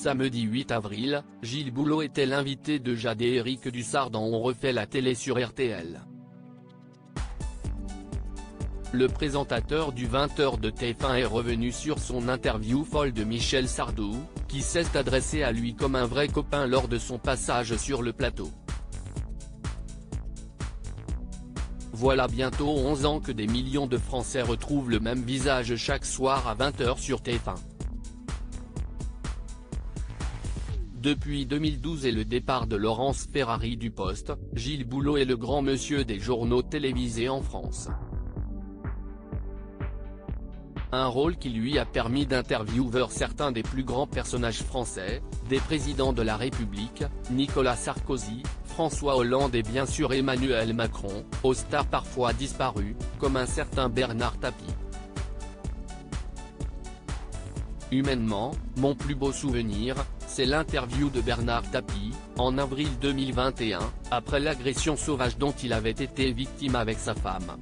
Samedi 8 avril, Gilles Boulot était l'invité de Jade et Éric Dussart dans On refait la télé sur RTL. Le présentateur du 20h de TF1 est revenu sur son interview folle de Michel Sardou, qui s'est adressé à lui comme un vrai copain lors de son passage sur le plateau. Voilà bientôt 11 ans que des millions de Français retrouvent le même visage chaque soir à 20h sur TF1. Depuis 2012 et le départ de Laurence Ferrari du poste, Gilles Boulot est le grand monsieur des journaux télévisés en France. Un rôle qui lui a permis d'interviewer certains des plus grands personnages français, des présidents de la République, Nicolas Sarkozy, François Hollande et bien sûr Emmanuel Macron, aux stars parfois disparues, comme un certain Bernard Tapie. Humainement, mon plus beau souvenir, c'est l'interview de Bernard Tapie, en avril 2021, après l'agression sauvage dont il avait été victime avec sa femme.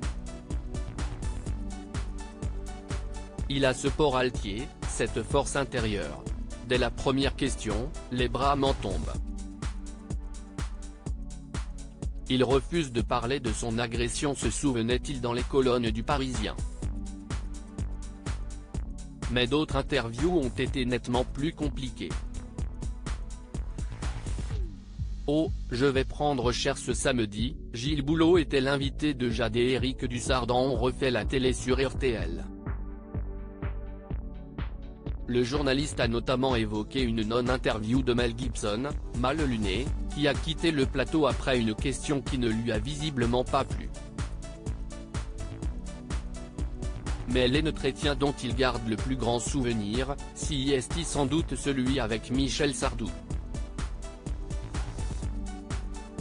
Il a ce port altier, cette force intérieure. Dès la première question, les bras m'en tombent. Il refuse de parler de son agression, se souvenait-il dans les colonnes du Parisien. Mais d'autres interviews ont été nettement plus compliquées. Oh, je vais prendre cher ce samedi, Gilles Boulot était l'invité de Jade et Éric Dussart dans On refait la télé sur RTL. Le journaliste a notamment évoqué une non-interview de Mel Gibson, mal luné, qui a quitté le plateau après une question qui ne lui a visiblement pas plu. Mais l'entretien dont il garde le plus grand souvenir, si est sans doute celui avec Michel Sardou.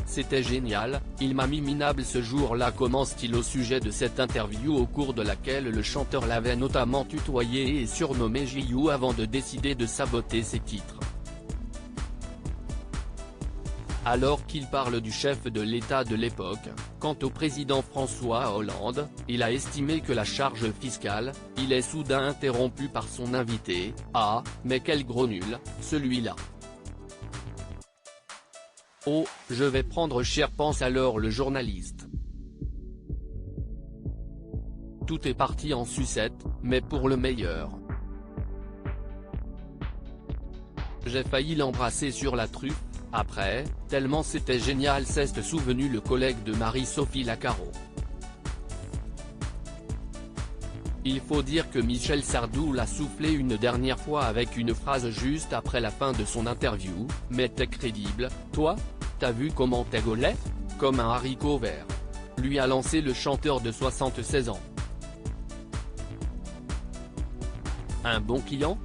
C'était génial, il m'a mis minable ce jour-là, commence-t-il au sujet de cette interview au cours de laquelle le chanteur l'avait notamment tutoyé et surnommé Gilou avant de décider de saboter ses titres. Alors qu'il parle du chef de l'État de l'époque, quant au président François Hollande, il a estimé que la charge fiscale, il est soudain interrompu par son invité, « Ah, mais quel gros nul, celui-là !» Oh, je vais prendre cher, pense alors le journaliste. Tout est parti en sucette, mais pour le meilleur. J'ai failli l'embrasser sur la truffe, après, tellement c'était génial, s'est souvenu le collègue de Marie-Sophie Lacaro. Il faut dire que Michel Sardou l'a soufflé une dernière fois avec une phrase juste après la fin de son interview, « Mais t'es crédible, toi ? T'as vu comment t'es gaulé ? Comme un haricot vert », lui a lancé le chanteur de 76 ans. Un bon client ?